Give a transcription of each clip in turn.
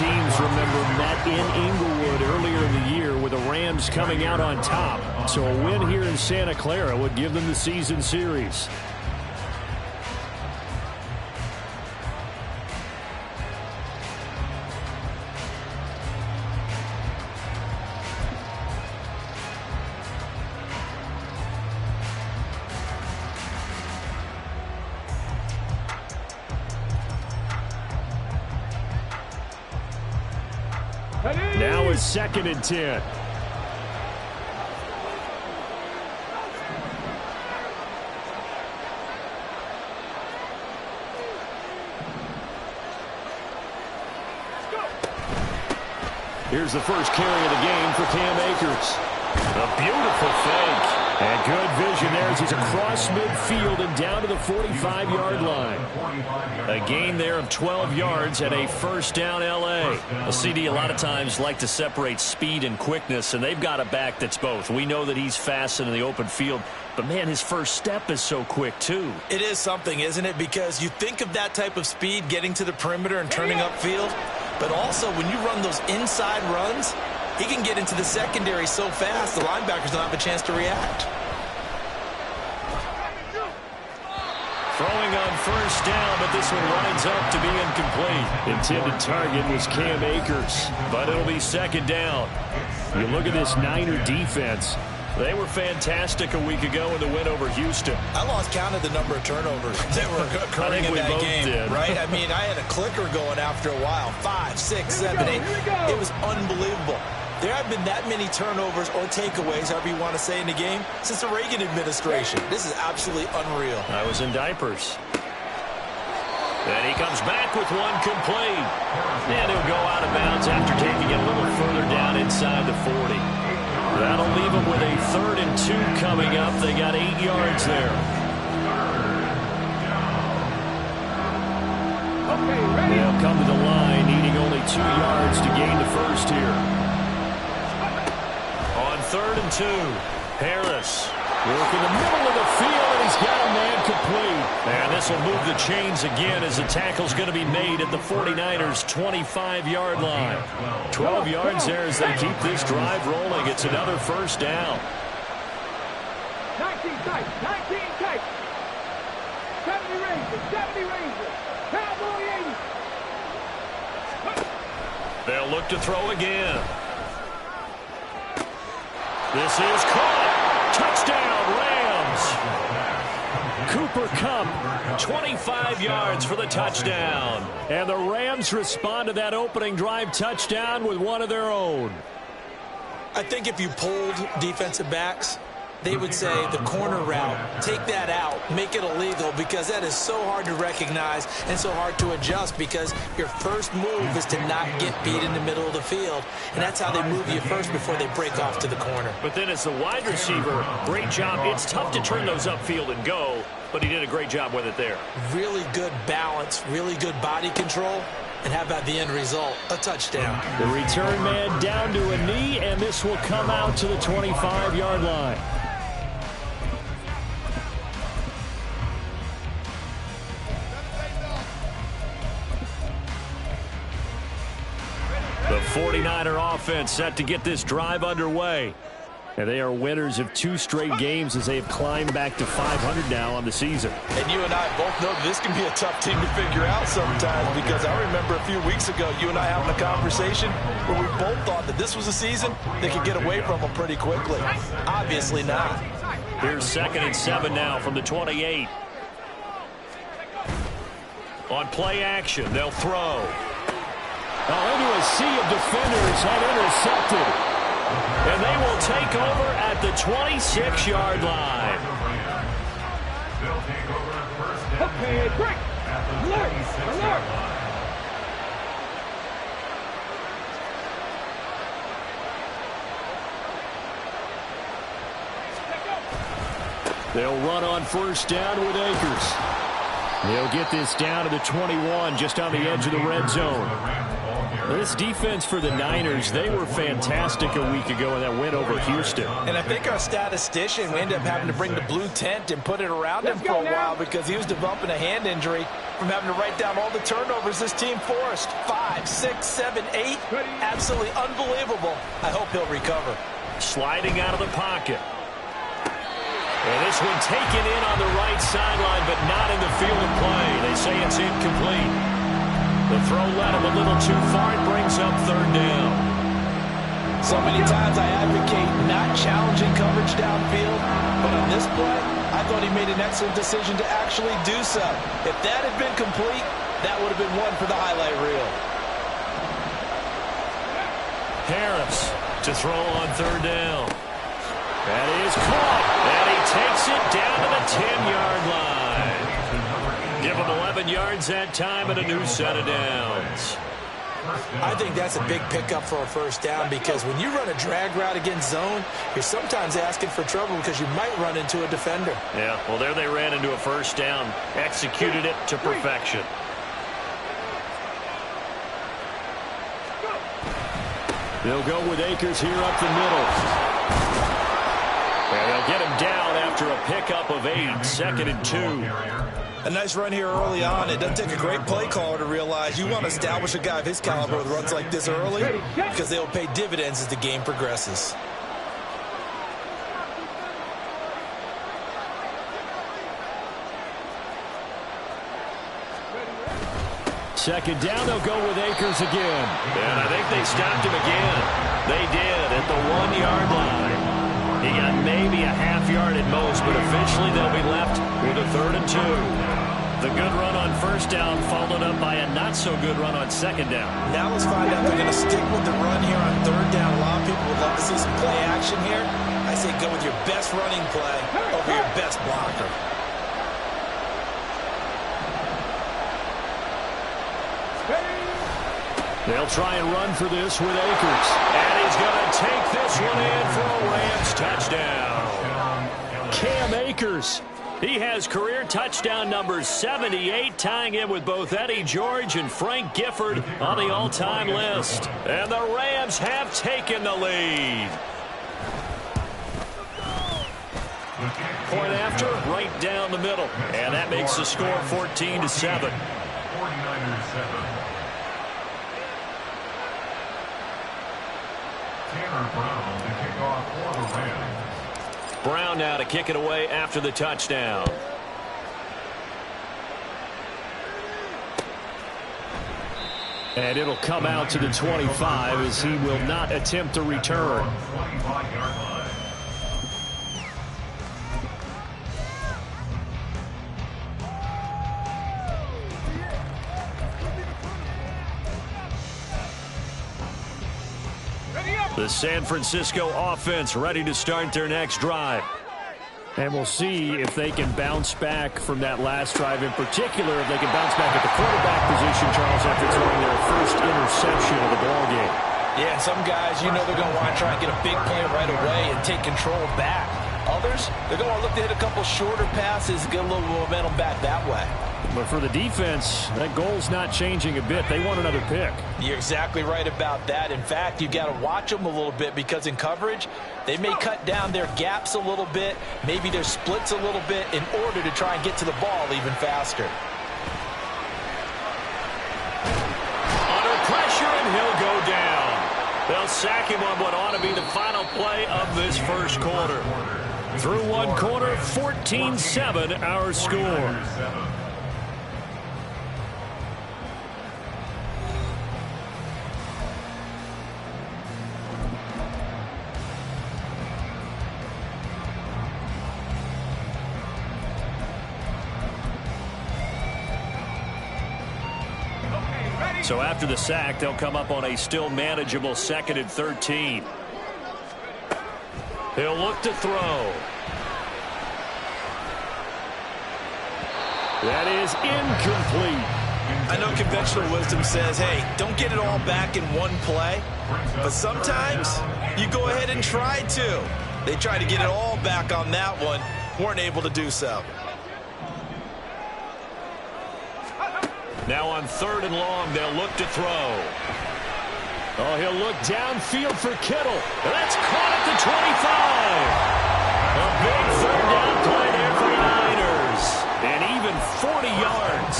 teams, remember, met in Inglewood earlier in the year with the Rams coming out on top. So a win here in Santa Clara would give them the season series. Now it's 2nd and 10. Here's the first carry of the game for Cam Akers. A beautiful fake. And good vision there as he's across midfield and down to the 45-yard line. A gain there of 12 yards and a first down L.A. Well, CD a lot of times like to separate speed and quickness, and they've got a back that's both. We know that he's fast in the open field, but, man, his first step is so quick, too. It is something, isn't it? Because you think of that type of speed getting to the perimeter and turning upfield, but also when you run those inside runs, he can get into the secondary so fast, the linebackers don't have a chance to react. Throwing on first down, but this one winds up to be incomplete. Intended target was Cam Akers, but it'll be 2nd down. You look at this Niner defense. They were fantastic a week ago in the win over Houston. I lost count of the number of turnovers that were occurring in that game, right? I mean, I had a clicker going after a while. 5, 6, 7, 8. It was unbelievable. There have been that many turnovers or takeaways, however you want to say, in the game since the Reagan administration. This is absolutely unreal. I was in diapers. And he comes back with one complete. And he'll go out of bounds after taking it a little further down inside the 40. That'll leave him with a 3rd and 2 coming up. They got 8 yards there. They'll come to the line, needing only 2 yards to gain the first here. On 3rd and 2, Harris work in the middle of the field, and he's got a man complete. And this will move the chains again as the tackle's going to be made at the 49ers' 25-yard line. 12 yards there as they keep this drive rolling. It's another first down. 19 tight, 19 tight. 70 Rangers, Cowboy 80. They'll look to throw again. This is caught. Touchdown, Rams. Cooper Kupp, 25 yards for the touchdown. And the Rams respond to that opening drive touchdown with one of their own. I think if you polled defensive backs, they would say the corner route, take that out, make it illegal, because that is so hard to recognize and so hard to adjust, because your first move is to not get beat in the middle of the field, and that's how they move you first before they break off to the corner. But then as the wide receiver, great job. It's tough to turn those upfield and go, but he did a great job with it there. Really good balance, really good body control. And how about the end result? A touchdown. The return man down to a knee, and this will come out to the 25-yard line. The 49er offense set to get this drive underway. And they are winners of 2 straight games as they have climbed back to 500 now on the season. And you and I both know that this can be a tough team to figure out sometimes, because I remember a few weeks ago you and I having a conversation where we both thought that this was a season they could get away from them pretty quickly. Obviously not. Here's 2nd and 7 now from the 28. On play action, they'll throw. Into a sea of defenders and intercepted. And they will take over at the 26-yard line. Okay, break. Alert, alert. They'll run on first down with Akers. They'll get this down to the 21, just on the edge of the red zone. This defense for the Niners, they were fantastic a week ago in that win over Houston. And I think our statistician, we ended up having to bring the blue tent and put it around him for a while because he was developing a hand injury from having to write down all the turnovers this team forced. 5, 6, 7, 8. Absolutely unbelievable. I hope he'll recover. Sliding out of the pocket. And this one taken in on the right sideline, but not in the field of play. They say it's incomplete. The throw led him a little too far. It brings up third down. So many times I advocate not challenging coverage downfield, but on this play, I thought he made an excellent decision to actually do so. If that had been complete, that would have been one for the highlight reel. Harris to throw on third down. That is caught, and he takes it down to the 10-yard line. Give him 11 yards that time and a new set of downs. I think that's a big pickup for a first down because when you run a drag route against zone, you're sometimes asking for trouble because you might run into a defender. Yeah, well, there they ran into a first down, executed it to perfection. They'll go with Akers here up the middle. And they'll get him down after a pickup of 8, 2nd and 2. A nice run here early on. It doesn't take a great play caller to realize you want to establish a guy of his caliber with runs like this early because they will pay dividends as the game progresses. Second down, they'll go with Akers again. And I think they stopped him again. They did at the 1-yard line. He got maybe a half yard at most, but eventually they'll be left with a 3rd and 2. The good run on first down followed up by a not-so-good run on second down. Now let's find out if they're going to stick with the run here on third down. A lot of people would love to see some play action here. I say go with your best running play over your best blocker. They'll try and run for this with Akers. And he's going to take this one in for a Rams touchdown. Cam Akers. He has career touchdown number 78, tying him with both Eddie George and Frank Gifford on the all-time list. And the Rams have taken the lead. Point after, right down the middle. And that makes the score 14-7. Brown now to kick it away after the touchdown. And it'll come out to the 25 as he will not attempt to return. The San Francisco offense ready to start their next drive. And we'll see if they can bounce back from that last drive in particular, if they can bounce back at the quarterback position, Charles, after throwing their first interception of the ballgame. Yeah, some guys, you know they're going to want to try and get a big play right away and take control back. Others, they're going to want to look to hit a couple shorter passes, get a little momentum back that way. But for the defense, that goal's not changing a bit. They want another pick. You're exactly right about that. In fact, you got to watch them a little bit because in coverage, they may cut down their gaps a little bit, maybe their splits a little bit in order to try and get to the ball even faster. Under pressure, and he'll go down. They'll sack him on what ought to be the final play of this first quarter. Through one quarter, 14-7 our score. So after the sack, they'll come up on a still manageable 2nd and 13. He'll look to throw. That is incomplete. I know conventional wisdom says, hey, don't get it all back in one play. But sometimes you go ahead and try to. They tried to get it all back on that one. Weren't able to do so. Now on 3rd and long, they'll look to throw. Oh, he'll look downfield for Kittle. And that's caught at the 25. A big third down play there for the Niners. And even 40 yards.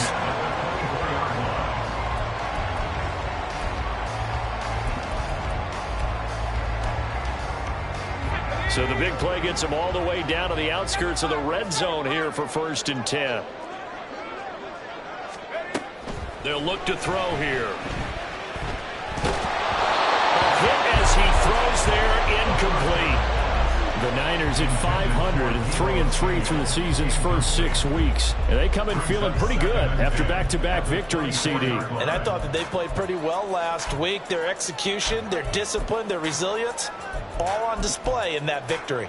So the big play gets him all the way down to the outskirts of the red zone here for 1st and 10. They'll look to throw here. As he throws there, incomplete. The Niners at 500 and 3-3 through the season's first 6 weeks. And they come in feeling pretty good after back-to-back victories, CD. And I thought that they played pretty well last week. Their execution, their discipline, their resilience, all on display in that victory.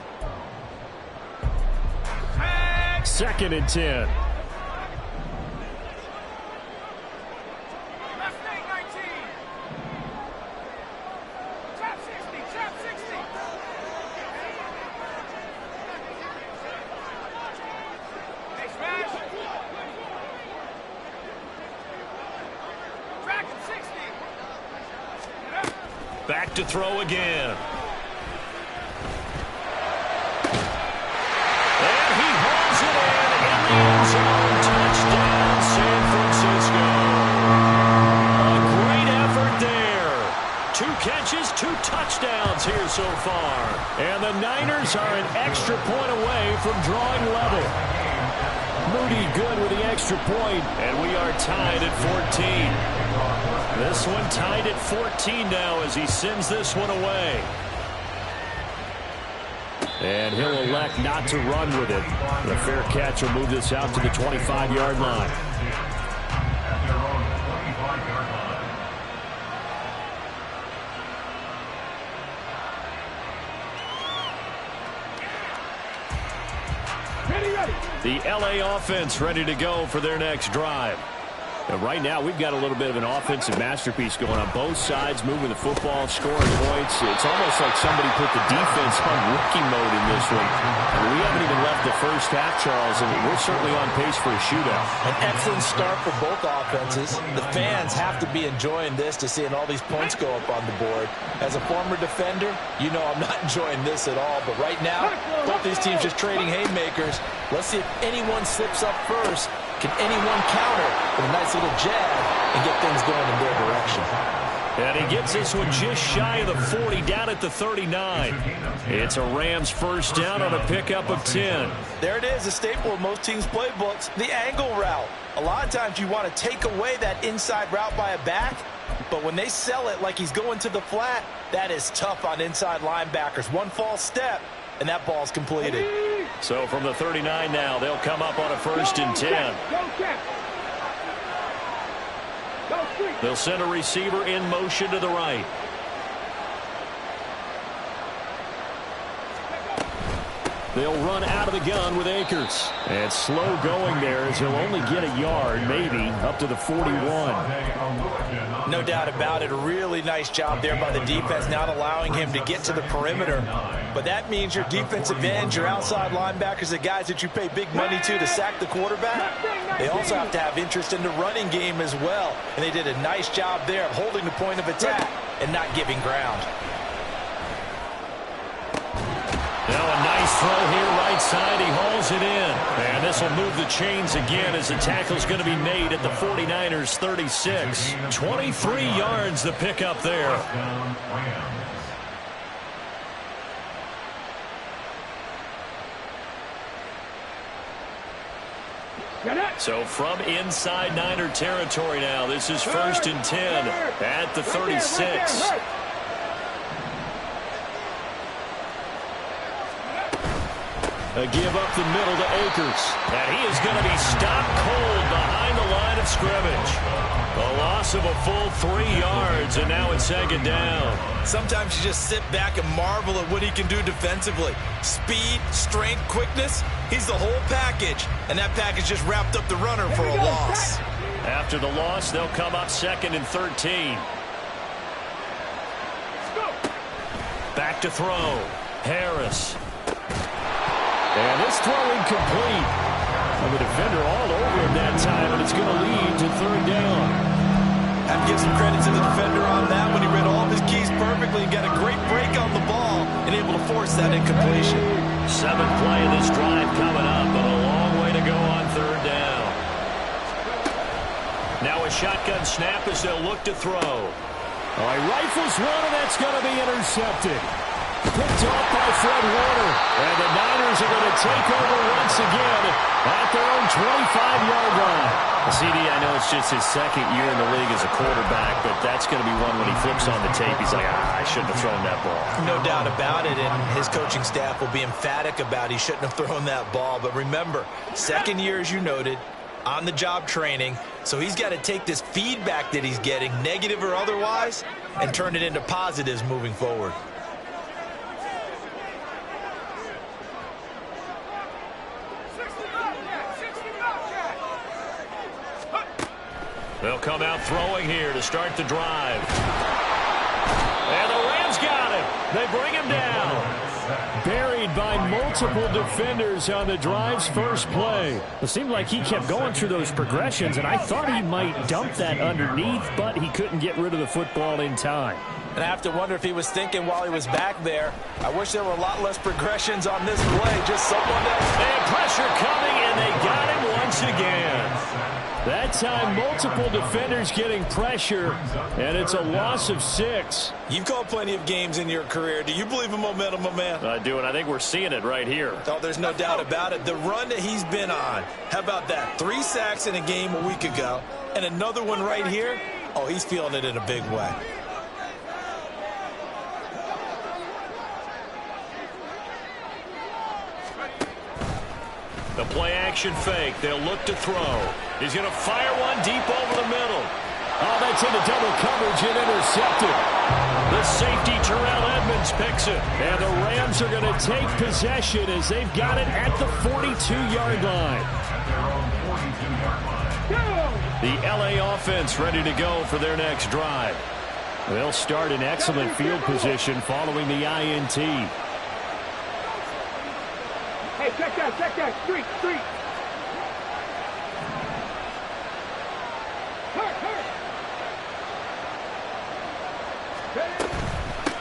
2nd and 10. Back to throw again. And he hauls it in the end zone. Touchdown, San Francisco. A great effort there. 2 catches, 2 touchdowns here so far. And the Niners are an extra point away from drawing level. Moody good with the extra point, and we are tied at 14. This one tied at 14 now as he sends this one away. And he'll elect not to run with it. The fair catch will move this out to the 25-yard line. The LA offense ready to go for their next drive. And right now, we've got a little bit of an offensive masterpiece going on both sides, moving the football, scoring points. It's almost like somebody put the defense on rookie mode in this one. We haven't even left the first half, Charles, and we're certainly on pace for a shootout. An excellent start for both offenses. The fans have to be enjoying this to seeing all these points go up on the board. As a former defender, you know I'm not enjoying this at all. But right now, both these teams just trading haymakers. Let's see if anyone slips up first. Can anyone counter with a nice little jab and get things going in their direction? And he gets this one just shy of the 40, down at the 39. It's a Rams first down on a pickup of 10. There it is, a staple of most teams' playbooks, the angle route. A lot of times you want to take away that inside route by a back, but when they sell it like he's going to the flat, that is tough on inside linebackers. One false step, and that ball's completed. So from the 39 now, they'll come up on a 1st and 10. They'll send a receiver in motion to the right. They'll run out of the gun with Akers. And slow going there as he'll only get a yard, maybe, up to the 41. No doubt about it. A really nice job there by the defense, not allowing him to get to the perimeter. But that means your defensive ends, your outside linebackers, the guys that you pay big money to sack the quarterback, they also have to have interest in the running game as well. And they did a nice job there of holding the point of attack and not giving ground. Now a nice throw here right side. He hauls it in. And this will move the chains again as the tackle's going to be made at the 49ers 36. 23 yards the pickup there. So from inside Niner territory now, this is 1st and 10 at the 36. A give up the middle to Akers. And he is going to be stopped cold behind the line of scrimmage. A loss of a full 3 yards, and now it's 2nd down. Sometimes you just sit back and marvel at what he can do defensively. Speed, strength, quickness, he's the whole package. And that package just wrapped up the runner for a loss. After the loss, they'll come up 2nd and 13. Back to throw. Harris. And this throw incomplete. And the defender all over him that time, and it's going to lead to 3rd down. Have to give some credit to the defender on that when he read all of his keys perfectly and got a great break on the ball and able to force that incompletion. 7th play of this drive coming up, but a long way to go on 3rd down. Now a shotgun snap as they'll look to throw. Oh, he rifles one, and that's going to be intercepted. Picked off by Fred Warner. And the Niners are going to take over once again at their own 25-yard line. CD, I know it's just his 2nd year in the league as a quarterback, but that's going to be one when he flips on the tape. He's like, I shouldn't have thrown that ball. No doubt about it, and his coaching staff will be emphatic about he shouldn't have thrown that ball. But remember, 2nd year, as you noted, on-the-job training, so he's got to take this feedback that he's getting, negative or otherwise, and turn it into positives moving forward. They'll come out throwing here to start the drive. And the Rams got him. They bring him down. Buried by multiple defenders on the drive's first play. It seemed like he kept going through those progressions, and I thought he might dump that underneath, but he couldn't get rid of the football in time. And I have to wonder if he was thinking while he was back there, I wish there were a lot less progressions on this play. Just someone else. And pressure coming, and they got him once again. That time, multiple defenders getting pressure, and it's a loss of 6. You've called plenty of games in your career. Do you believe in momentum, my man? I do, and I think we're seeing it right here. Oh, there's no doubt about it. The run that he's been on, how about that? 3 sacks in a game a week ago, and another one right here. Oh, he's feeling it in a big way. The play-action fake. They'll look to throw. He's going to fire one deep over the middle. Oh, that's into double coverage and intercepted. The safety, Terrell Edmonds, picks it. And the Rams are going to take possession as they've got it at the 42-yard line. The LA offense ready to go for their next drive. They'll start in excellent field position following the INT. Hey, check that, street.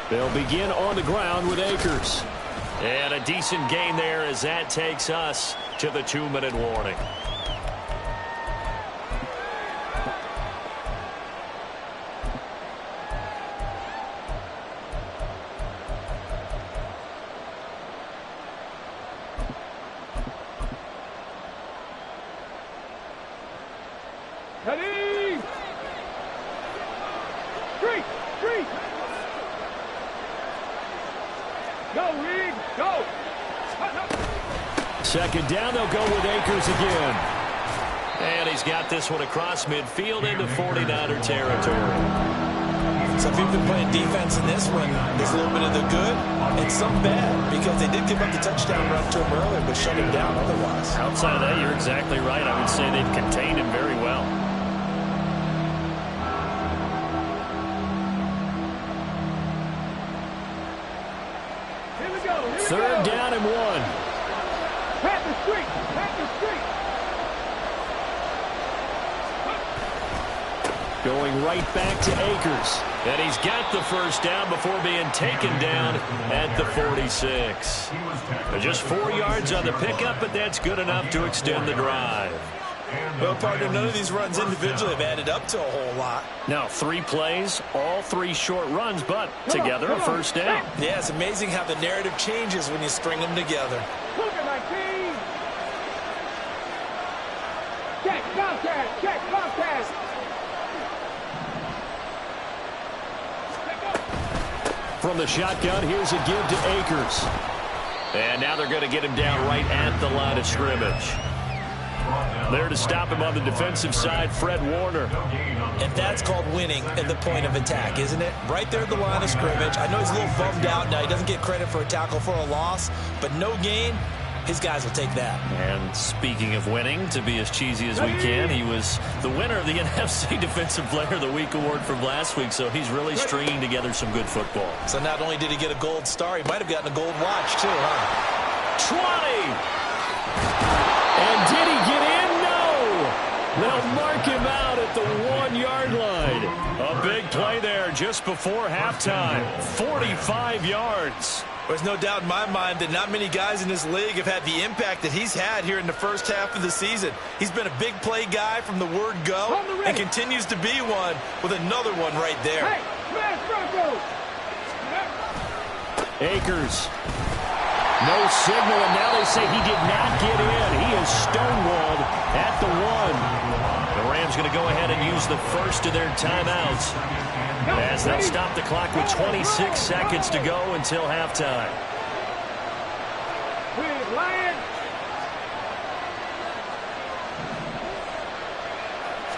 They'll begin on the ground with Akers. And a decent gain there as that takes us to the 2-minute warning. Ready? Street. Go, Reed, go. 2nd down, they'll go with Akers again. And he's got this one across midfield into 49er territory. So if you've been playing defense in this one, there's a little bit of the good and some bad, because they did give up the touchdown run to him earlier, but shut him down otherwise. Outside of that, you're exactly right. I would say they've contained him very well. Here we go. 3rd down and 1. Pat the street. Going right back to Akers. And he's got the first down before being taken down at the 46. Just 4 yards on the pickup, but that's good enough to extend the drive. Well, partner, none of these runs individually have added up to a whole lot. Now, 3 plays, all 3 short runs, but together a first down. Yeah, it's amazing how the narrative changes when you string them together. Look at my team. Check, contact. From the shotgun, here's a give to Akers. And now they're going to get him down right at the line of scrimmage. There to stop him on the defensive side, Fred Warner. And that's called winning at the point of attack, isn't it? Right there at the line of scrimmage. I know he's a little bummed out now. He doesn't get credit for a tackle for a loss, but no gain, his guys will take that. And speaking of winning, to be as cheesy as we can, he was the winner of the NFC Defensive Player of the Week award from last week, so he's really stringing together some good football. So not only did he get a gold star, he might have gotten a gold watch too, huh? 20! And did he get in? No! They'll mark him out at the 1-yard line. A Big play there just before halftime. 45 yards. There's no doubt in my mind that not many guys in this league have had the impact that he's had here in the first half of the season. He's been a big play guy from the word go and continues to be one with another one right there. Hey, smash Broncos! Akers. No signal, and now they say he did not get in. He is stonewalled at the 1. The Rams going to go ahead and use the first of their timeouts as they'll stop the clock with 26 seconds to go until halftime. Please, Lions!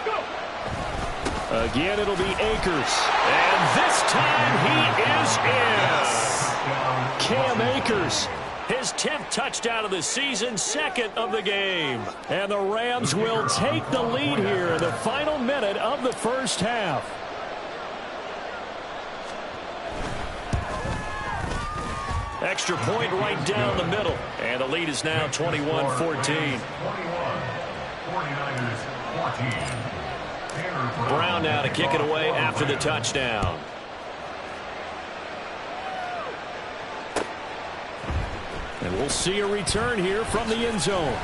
Go! Again, it'll be Akers. And this time he is in. Cam Akers. His 10th touchdown of the season, 2nd of the game. And the Rams will take the lead here in the final minute of the first half. Extra point right down the middle. And the lead is now 21-14. Brown now to kick it away after the touchdown. And we'll see a return here from the end zone.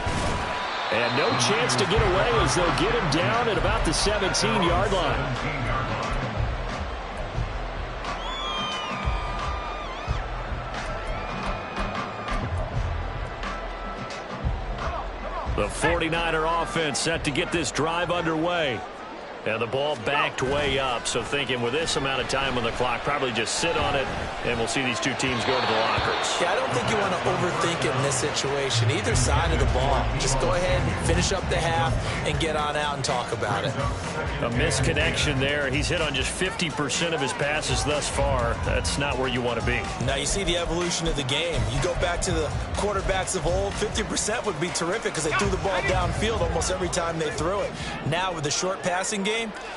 And no chance to get away as they'll get him down at about the 17-yard line. The 49er offense set to get this drive underway. And the ball backed way up, so thinking with this amount of time on the clock, probably just sit on it, and we'll see these two teams go to the lockers. Yeah, I don't think you want to overthink it in this situation. Either side of the ball. Just go ahead and finish up the half and get on out and talk about it. A misconnection there. He's hit on just 50% of his passes thus far. That's not where you want to be. Now you see the evolution of the game. You go back to the quarterbacks of old, 50% would be terrific because they threw the ball downfield almost every time they threw it. Now with the short passing game,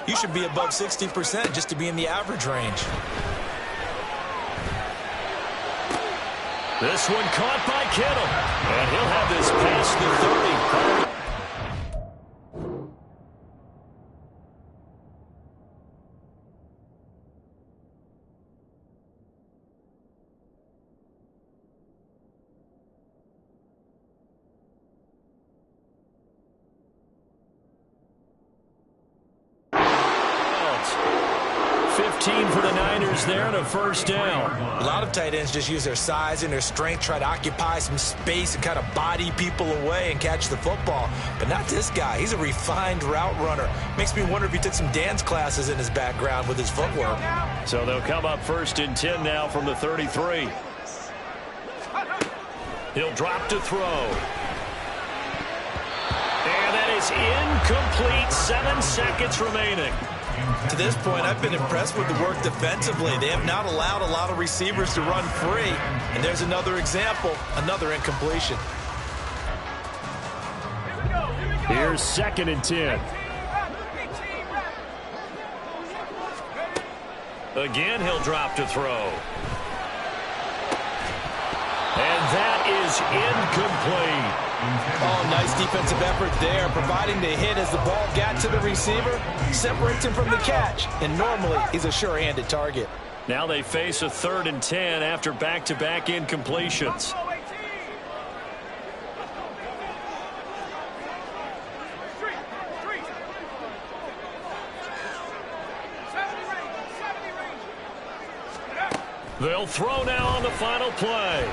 you should be above 60% just to be in the average range. This one caught by Kittle. And he'll have this past the 30. For the Niners there and a first down. A lot of tight ends just use their size and their strength, try to occupy some space and kind of body people away and catch the football. But not this guy. He's a refined route runner. Makes me wonder if he took some dance classes in his background with his footwork. So they'll come up 1st and 10 now from the 33. He'll drop to throw. And that is incomplete. 7 seconds remaining. To this point, I've been impressed with the work defensively. They have not allowed a lot of receivers to run free. And there's another example, another incompletion. Here's 2nd and 10. Again, he'll drop to throw. And that is incomplete. Oh, nice defensive effort there, providing the hit as the ball got to the receiver, separates him from the catch, and normally he's a sure-handed target. Now they face a 3rd and 10 after back-to-back incompletions. They'll throw now on the final play.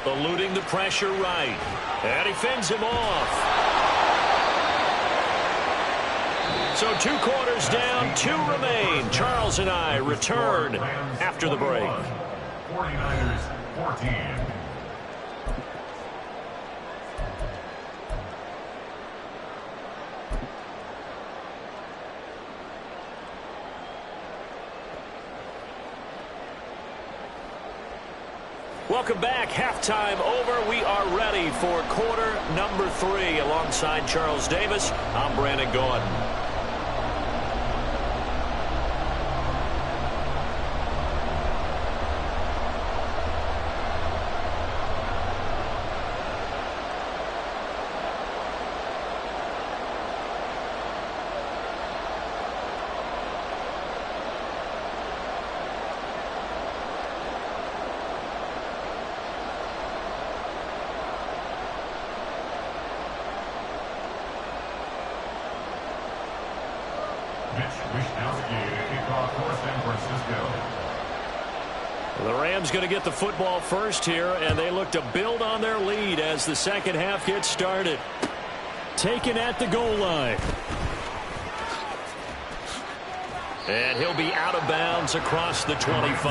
Eluding the pressure right. And he fends him off. So 2 quarters down, 2 remain. Charles and I return after the break. 49ers 14. Welcome back. Halftime over. We are ready for quarter number 3. Alongside Charles Davis, I'm Brandon Gordon. The Rams going to get the football first here, and they look to build on their lead as the second half gets started. Taken at the goal line. And he'll be out of bounds across the 25.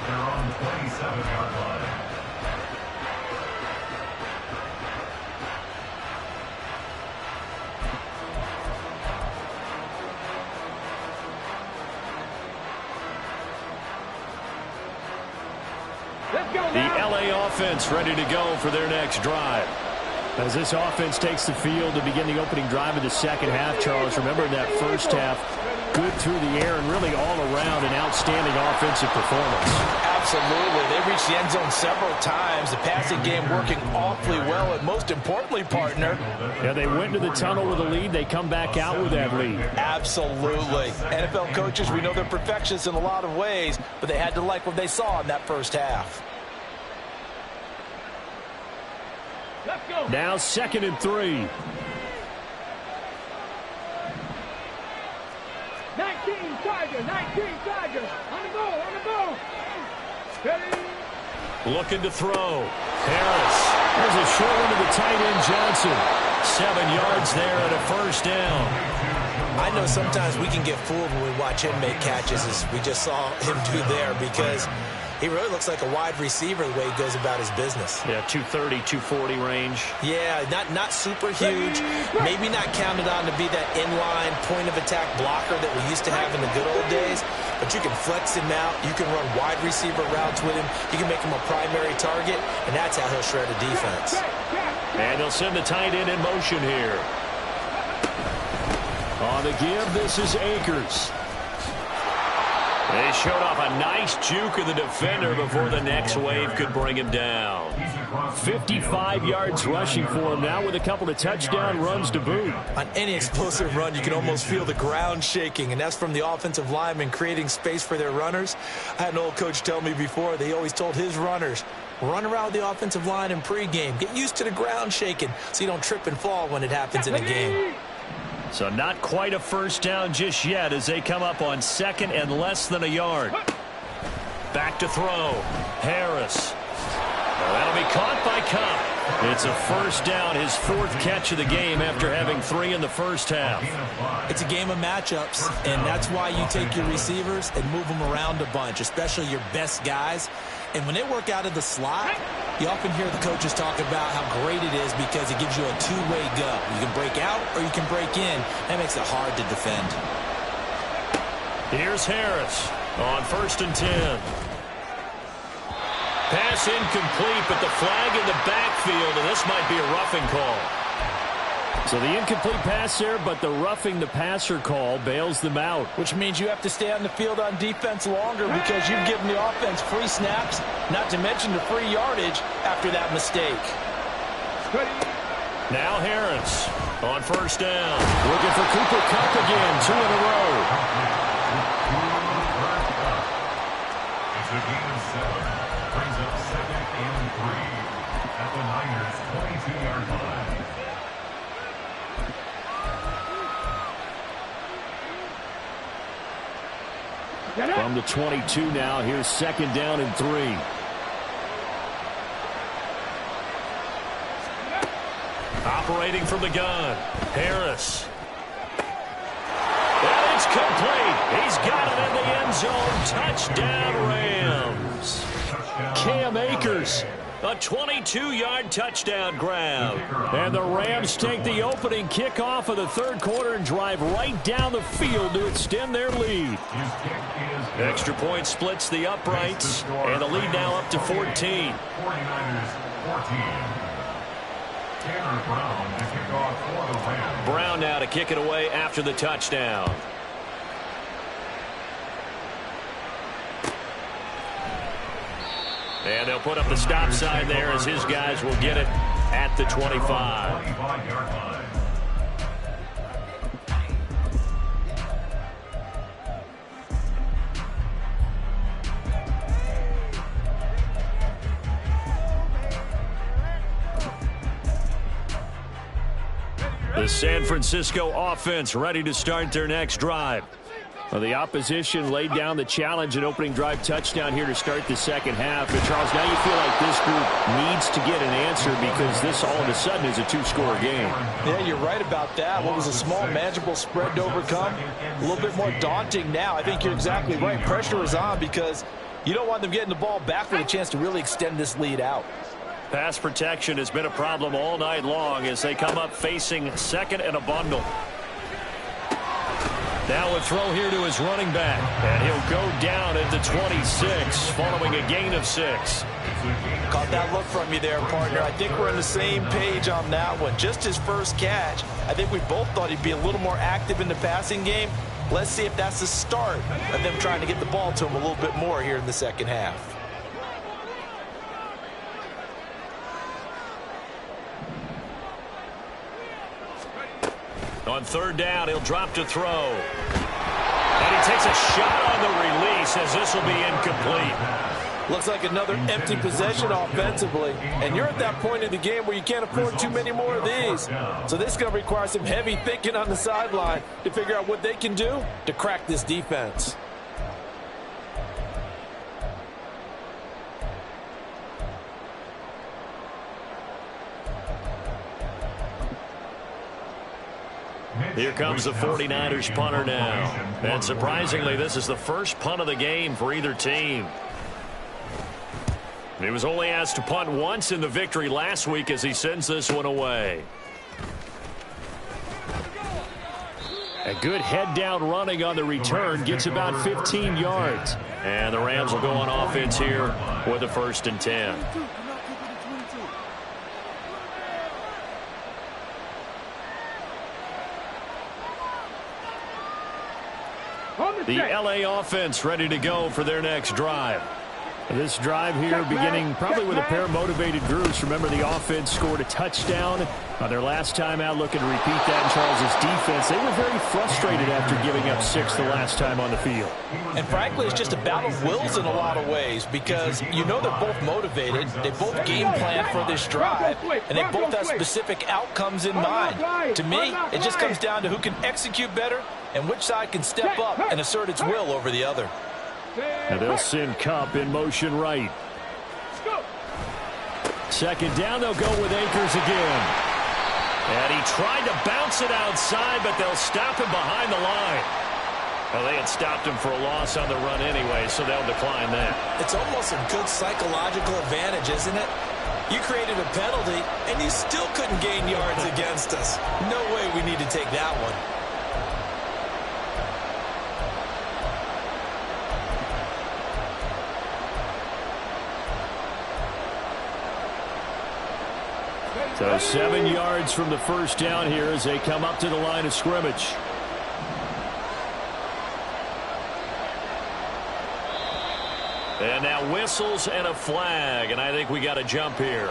They're on the 27-yard line. The LA offense ready to go for their next drive. As this offense takes the field to begin the opening drive of the second half, Charles, remember in that first half, good through the air and really all around an outstanding offensive performance. Absolutely. They reached the end zone several times. The passing game working awfully well, and most importantly, partner. Yeah, they went to the tunnel with a lead. They come back out with that lead. Absolutely. NFL coaches, we know they're perfectionists in a lot of ways, but they had to like what they saw in that first half. Let's go. Now 2nd and 3. 19 Tigers, 19 Tigers. On the ball. Ready. Looking to throw. Harris. There's a short one to the tight end, Johnson. 7 yards there and a first down. I know sometimes we can get fooled when we watch him make catches, as we just saw him do there, because he really looks like a wide receiver the way he goes about his business. Yeah, 230, 240 range. Yeah, not super huge. Maybe not counted on to be that inline point-of-attack blocker that we used to have in the good old days. But you can flex him out. You can run wide receiver routes with him. You can make him a primary target, and that's how he'll shred a defense. And they'll send the tight end in motion here. On the give, this is Akers. They showed off a nice juke of the defender before the next wave could bring him down. 55 yards rushing for him now with a couple of touchdown runs to boot. On any explosive run, you can almost feel the ground shaking, and that's from the offensive linemen creating space for their runners. I had an old coach tell me before, they always told his runners, run around the offensive line in pregame. Get used to the ground shaking so you don't trip and fall when it happens in a game. So not quite a first down just yet as they come up on 2nd and less than a yard. Back to throw. Harris. Well, that'll be caught by Cup. It's a first down, his 4th catch of the game after having 3 in the first half. It's a game of matchups, and that's why you take your receivers and move them around a bunch, especially your best guys. And when they work out of the slot, you often hear the coaches talk about how great it is because it gives you a two-way go. You can break out or you can break in. That makes it hard to defend. Here's Harris on 1st and 10. Pass incomplete, but the flag in the backfield, and this might be a roughing call. So the incomplete pass there, but the roughing the passer call bails them out. Which means you have to stay on the field on defense longer because you've given the offense free snaps, not to mention the free yardage after that mistake. Now Harris on 1st down. Looking for Cooper Kupp again, 2 in a row. It's a gain of 7. Brings up 2nd and 3 at the Niners' 22-yard line. From the 22 now, here's 2nd down and 3. Operating from the gun. Harris. And it's complete. He's got it in the end zone. Touchdown, Rams. Cam Akers. A 22-yard touchdown grab. And the Rams take the opening kickoff of the 3rd quarter and drive right down the field to extend their lead. Extra point splits the uprights, and the lead now up to 14. 49ers 14. Brown to kick off for the Rams. Brown now to kick it away after the touchdown. And they'll put up the stop sign there as his guys will get it at the 25. 25-yard line. The San Francisco offense ready to start their next drive. Well, the opposition laid down the challenge and opening drive touchdown here to start the second half. But, Charles, now you feel like this group needs to get an answer because this all of a sudden is a two-score game. Yeah, you're right about that. What was a small, manageable spread to overcome? A little bit more daunting now. I think you're exactly right. Pressure is on because you don't want them getting the ball back with a chance to really extend this lead out. Pass protection has been a problem all night long as they come up facing second and a bundle. Now a throw here to his running back, and he'll go down at the 26 following a gain of 6. Caught that look from you there, partner. I think we're on the same page on that one. Just his first catch. I think we both thought he'd be a little more active in the passing game. Let's see if that's the start of them trying to get the ball to him a little bit more here in the second half. On third down, he'll drop to throw. And he takes a shot on the release as this will be incomplete. Looks like another empty possession offensively. And you're at that point in the game where you can't afford too many more of these. So this is going to require some heavy thinking on the sideline to figure out what they can do to crack this defense. Here comes the 49ers punter now. And surprisingly, this is the first punt of the game for either team. He was only asked to punt once in the victory last week as he sends this one away. A good head-down running on the return gets about 15 yards. And the Rams will go on offense here with a 1st and 10. The LA offense ready to go for their next drive. This drive here beginning probably with a pair of motivated groups. Remember, the offense scored a touchdown on their last time out, looking to repeat that in Charles's defense. They were very frustrated after giving up 6 the last time on the field. And frankly, it's just a battle of wills in a lot of ways because you know they're both motivated. They both game plan for this drive, and they both have specific outcomes in mind. To me, it just comes down to who can execute better and which side can step up and assert its will over the other. And they'll send Kupp in motion right. Second down, they'll go with Akers again. And he tried to bounce it outside, but they'll stop him behind the line. Well, they had stopped him for a loss on the run anyway, so they'll decline that. It's almost a good psychological advantage, isn't it? You created a penalty, and you still couldn't gain yards against us. No way we need to take that one. So 7 yards from the first down here as they come up to the line of scrimmage. And now whistles and a flag, and I think we got to jump here.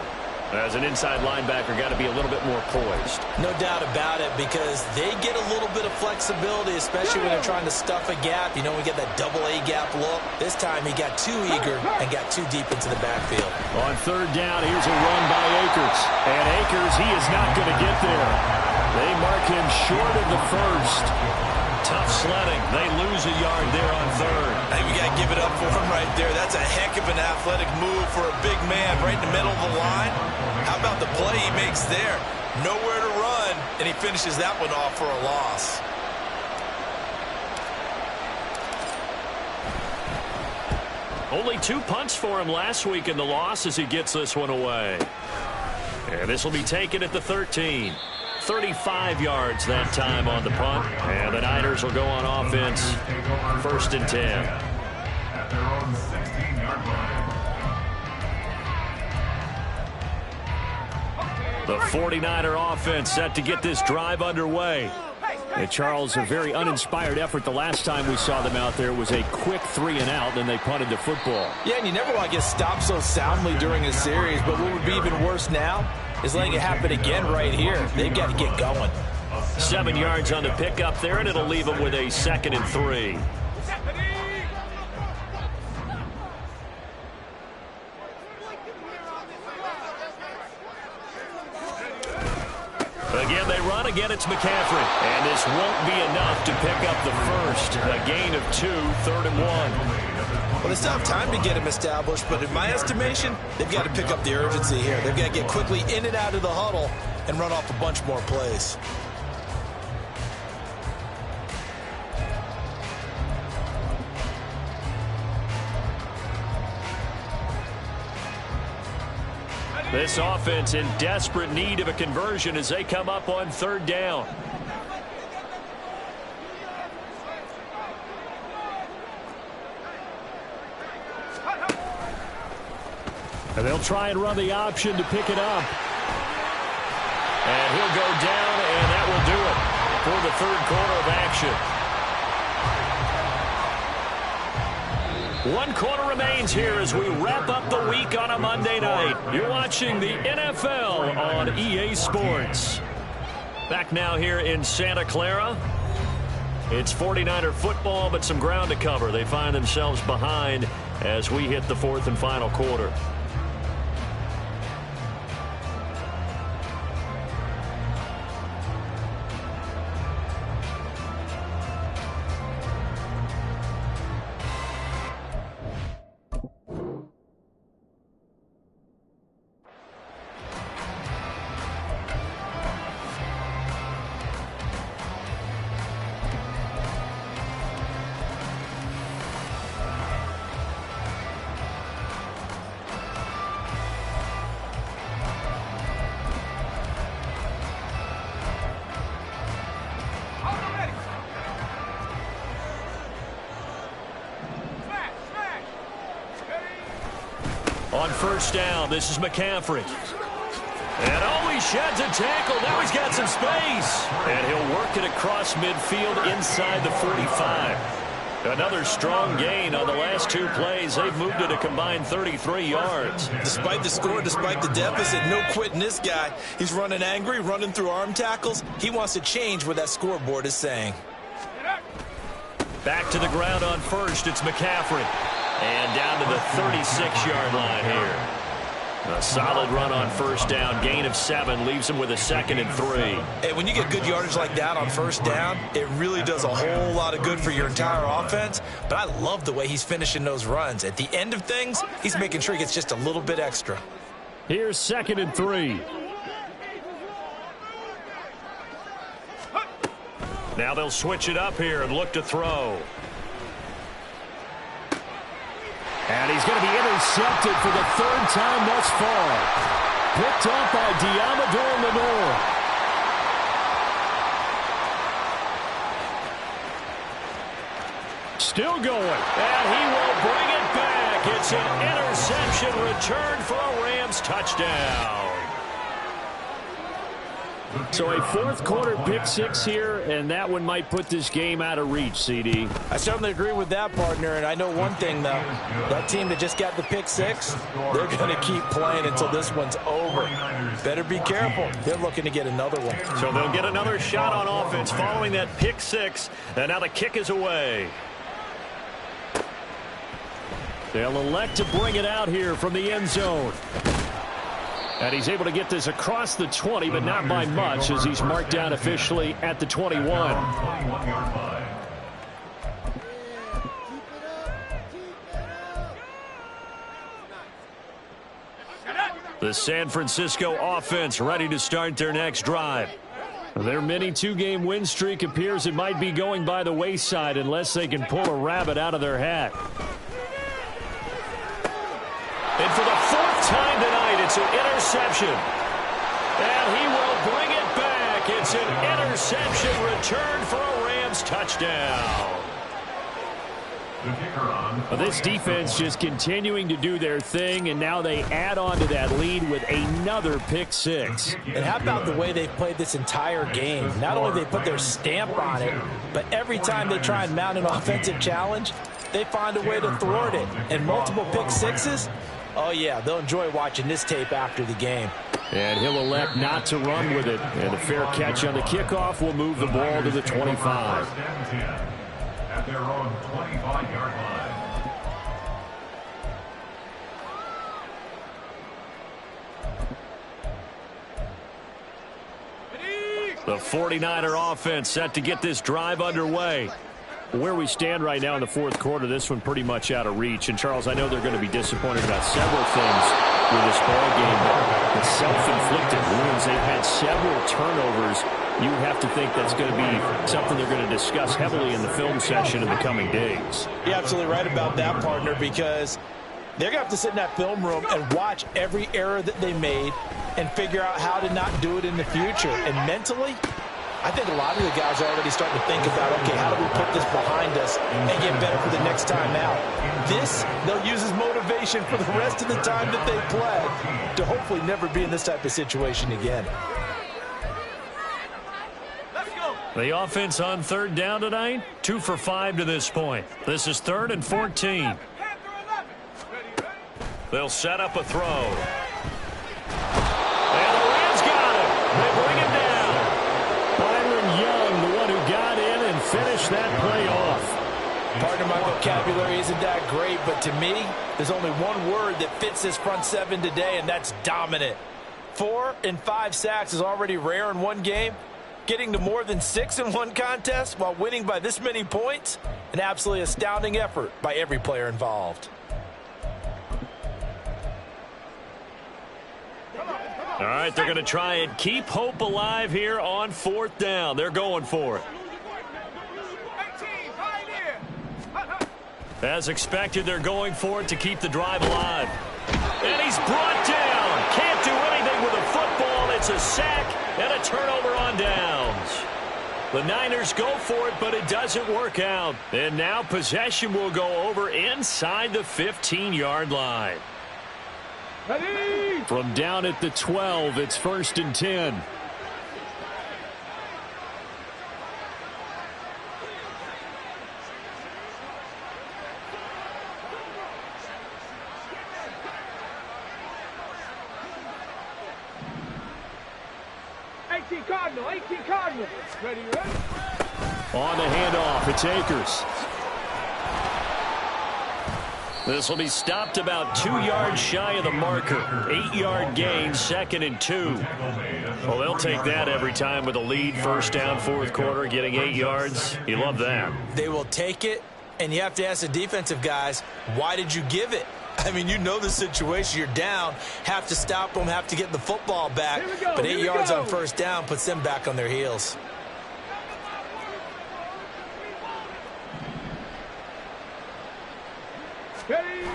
As an inside linebacker, got to be a little bit more poised. No doubt about it, because they get a little bit of flexibility, especially when they're trying to stuff a gap. You know, we get that double A gap look. This time he got too eager and got too deep into the backfield. On third down, here's a run by Akers. And Akers, he is not going to get there. They mark him short of the first. Tough sledding. They lose a yard there on third. I think we got to give it up for him right there. That's a heck of an athletic move for a big man right in the middle of the line. How about the play he makes there? Nowhere to run, and he finishes that one off for a loss. Only 2 punts for him last week in the loss as he gets this one away. And this will be taken at the 13. 35 yards that time on the punt. And the Niners will go on offense. 1st and 10. At their own 16-yard line. The 49er offense set to get this drive underway. And Charles, a very uninspired effort. The last time we saw them out there was a quick 3-and-out, and they punted the football. Yeah, and you never want to get stopped so soundly during a series, but what would be even worse now is letting it happen again right here. They've got to get going. 7 yards on the pickup there, and it'll leave them with a 2nd and 3. Again, they run. Again, it's McCaffrey. And this won't be enough to pick up the first. A gain of 2, 3rd and 1. Well, they still have time to get him established, but in my estimation, they've got to pick up the urgency here. They've got to get quickly in and out of the huddle and run off a bunch more plays. This offense in desperate need of a conversion as they come up on 3rd down. And they'll try and run the option to pick it up. And he'll go down, and that will do it for the 3rd quarter of action. 1 quarter remains here as we wrap up the week on a Monday night. You're watching the NFL on EA Sports. Back now here in Santa Clara. It's 49er football, but some ground to cover. They find themselves behind as we hit the 4th and final quarter. On 1st down, this is McCaffrey. And oh, he sheds a tackle. Now he's got some space. And he'll work it across midfield inside the 45. Another strong gain on the last 2 plays. They've moved it a combined 33 yards. Despite the score, despite the deficit, no quitting this guy. He's running angry, running through arm tackles. He wants to change what that scoreboard is saying. Back to the ground on 1st. It's McCaffrey. And down to the 36-yard line here. A solid run on 1st down. Gain of 7 leaves him with a 2nd and 3. Hey, when you get good yardage like that on 1st down, it really does a whole lot of good for your entire offense. But I love the way he's finishing those runs. At the end of things, he's making sure he gets just a little bit extra. Here's 2nd and 3. Now they'll switch it up here and look to throw. And he's going to be intercepted for the 3rd time thus far. Picked up by Diamador Lenore. Still going. And he will bring it back. It's an interception return for a Rams touchdown. So a 4th quarter pick 6 here, and that one might put this game out of reach, CD. I certainly agree with that, partner, and I know one thing, though. That team that just got the pick 6, they're going to keep playing until this one's over. Better be careful. They're looking to get another one. So they'll get another shot on offense following that pick 6, and now the kick is away. They'll elect to bring it out here from the end zone. And he's able to get this across the 20, but not by much, as he's marked down officially at the 21. The San Francisco offense ready to start their next drive. Their mini 2-game win streak appears it might be going by the wayside unless they can pull a rabbit out of their hat. And for the 4th time tonight, it's an interception. And he will bring it back. It's an interception return for a Rams touchdown. This defense just continuing to do their thing, and now they add on to that lead with another pick 6. And how about the way they've played this entire game? Not only they put their stamp on it, but every time they try and mount an offensive challenge, they find a way to thwart it. And multiple pick 6s, oh, yeah, they'll enjoy watching this tape after the game. And he'll elect not to run with it. And a fair catch on the kickoff will move the ball to the 25. At their own 25-yard line. The 49er offense set to get this drive underway. Where we stand right now in the fourth quarter, this one pretty much out of reach. And, Charles, I know they're going to be disappointed about several things with this ball game, but the self-inflicted wounds, they've had several turnovers. You have to think that's going to be something they're going to discuss heavily in the film session in the coming days. You're absolutely right about that, partner, because they're going to have to sit in that film room and watch every error that they made and figure out how to not do it in the future. And mentally, I think a lot of the guys are already starting to think about, okay, how do we put this behind us and get better for the next time out? This, they'll use as motivation for the rest of the time that they play to hopefully never be in this type of situation again. The offense on third down tonight, 2 for 5 to this point. This is 3rd and 14. They'll set up a throw. And the Rams got it. They bring it down. Byron Young, the one who got in and finished that play off. Partner, my vocabulary isn't that great, but to me, there's only one word that fits this front seven today, and that's dominant. 4 and 5 sacks is already rare in one game. Getting to more than 6 in one contest while winning by this many points, an absolutely astounding effort by every player involved. All right, they're going to try and keep hope alive here on 4th down. They're going for it. As expected, they're going for it to keep the drive alive. And he's brought down. Can't do anything with a football. It's a sack and a turnover on downs. The Niners go for it, but it doesn't work out. And now possession will go over inside the 15-yard line. Ready? From down at the 12, it's 1st and 10. Cardinal, 18 Cardinal. Ready, ready? On the handoff, it's Akers. This will be stopped about 2 yards shy of the marker. 8-yard gain, 2nd and 2. Well, they'll take that every time with a lead. 1st down, 4th quarter, getting 8 yards. You love that. They will take it, and you have to ask the defensive guys, why did you give it? I mean, you know the situation. You're down, have to stop them, have to get the football back. But 8 yards on 1st down puts them back on their heels. Ready?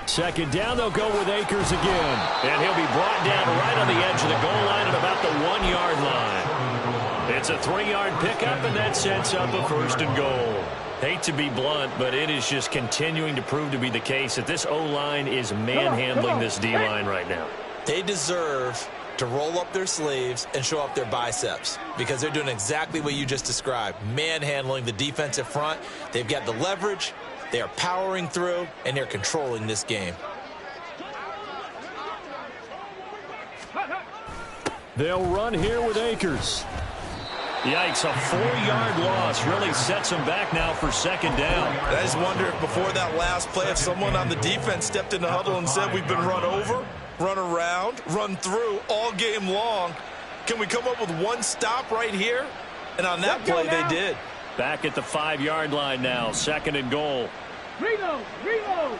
2nd down, they'll go with Akers again. And he'll be brought down right on the edge of the goal line at about the 1-yard line. It's a 3-yard pickup, and that sets up a 1st and goal. Hate to be blunt, but it is just continuing to prove to be the case that this O-line is manhandling this D-line right now. They deserve to roll up their sleeves and show up their biceps because they're doing exactly what you just described, manhandling the defensive front. They've got the leverage, they are powering through, and they're controlling this game. They'll run here with Akers. Yikes, a 4-yard loss really sets them back now for 2nd down. I just wonder if before that last play, if someone on the defense stepped in the huddle and said, we've been run over, run around, run through all game long. Can we come up with one stop right here? And on that play, they did. Back at the 5-yard line now, 2nd and goal. Reload, reload.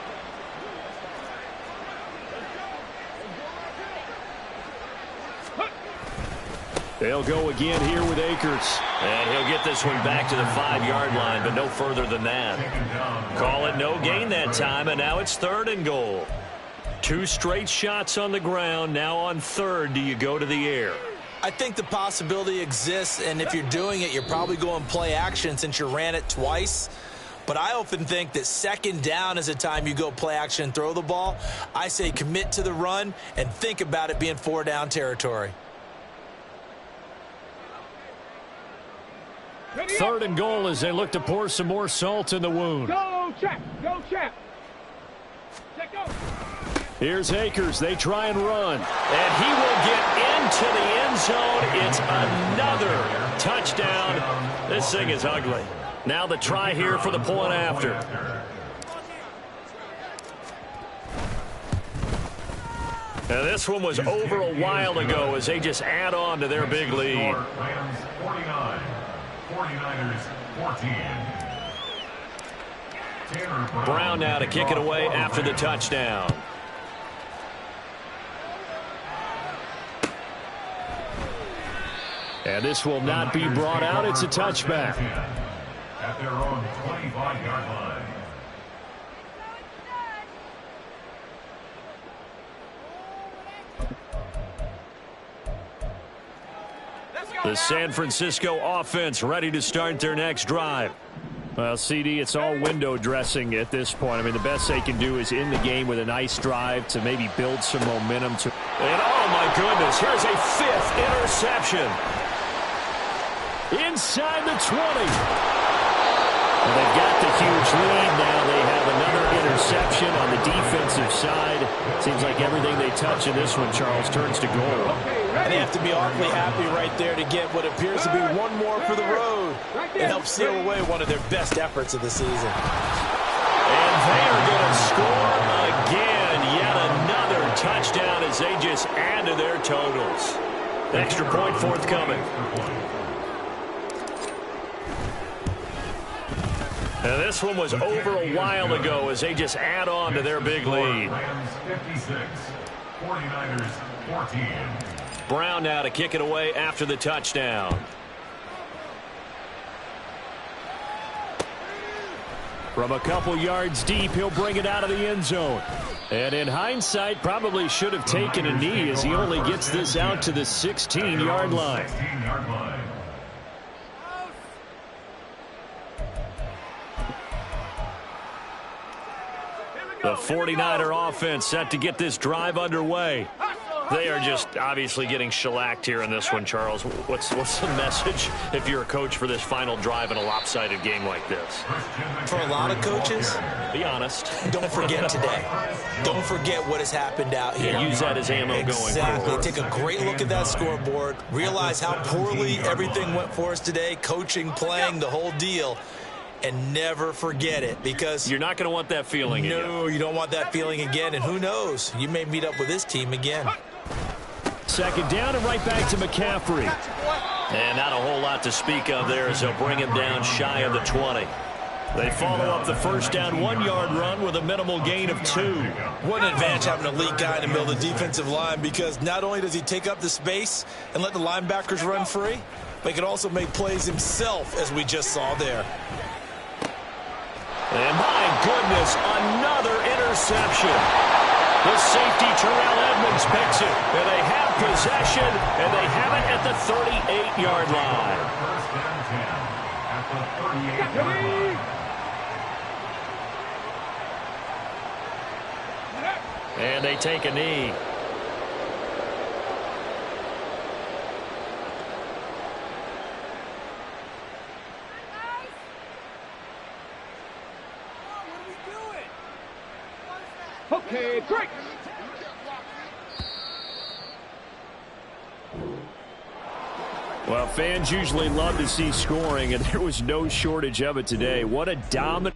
They'll go again here with Akers. And he'll get this one back to the 5-yard line, but no further than that. Call it no gain that time, and now it's 3rd and goal. 2 straight shots on the ground. Now on 3rd, do you go to the air? I think the possibility exists, and if you're doing it, you're probably going play action since you ran it twice. But I often think that 2nd down is a time you go play action and throw the ball. I say commit to the run and think about it being 4-down territory. 3rd and goal as they look to pour some more salt in the wound. Go, Chap. Go, Chap. Check go. Here's Akers. They try and run. And he will get into the end zone. It's another touchdown. This thing is ugly. Now the try here for the point after. Now, this one was over a while ago as they just add on to their big lead. Rams 49, 49ers 14. Brown now to kick it away after the touchdown. And this will not be brought out. It's a touchback. At their own 25-yard line. The San Francisco offense ready to start their next drive. Well, CD, it's all window dressing at this point. I mean, the best they can do is end the game with a nice drive to maybe build some momentum. And oh, my goodness, here's a 5th interception. Inside the 20. And they've got the huge lead now. They have another interception on the defensive side. Seems like everything they touch in this one, Charles, turns to gold. And they have to be awfully happy right there to get what appears to be one more for the road. It helps seal away one of their best efforts of the season. And they are going to score again. Yet another touchdown as they just add to their totals. Extra point forthcoming. Now, this one was over a while ago as they just add on to their big lead. Rams 56, 49ers 14. Brown now to kick it away after the touchdown. From a couple yards deep, he'll bring it out of the end zone. And in hindsight, probably should have taken a knee as he only gets this out to the 16-yard line. 16-yard line. The 49er offense set to get this drive underway. They are just obviously getting shellacked here in this one, Charles. What's the message if you're a coach for this final drive in a lopsided game like this? For a lot of coaches, be honest. don't forget today. Don't forget what has happened out here. Yeah, use that as ammo going Exactly. forward. Take a great look at that scoreboard. Realize how poorly everything went for us today. Coaching, playing, the whole deal. And never forget it, because you're not going to want that feeling again. No, you don't want that feeling again. And who knows? You may meet up with this team again. Second down and right back to McCaffrey. And not a whole lot to speak of there as they'll bring him down shy of the 20. They follow up the first down 1-yard run with a minimal gain of 2. What an advantage having an elite guy in the middle of the defensive line, because not only does he take up the space and let the linebackers run free, but he can also make plays himself, as we just saw there. And my goodness, another interception. The safety, Terrell Edmonds, picks it. And they have possession, and they have it at the 38-yard line. First and 10 at the 38-yard line. And they take a knee. Okay, break. Well, fans usually love to see scoring, and there was no shortage of it today. What a dominant...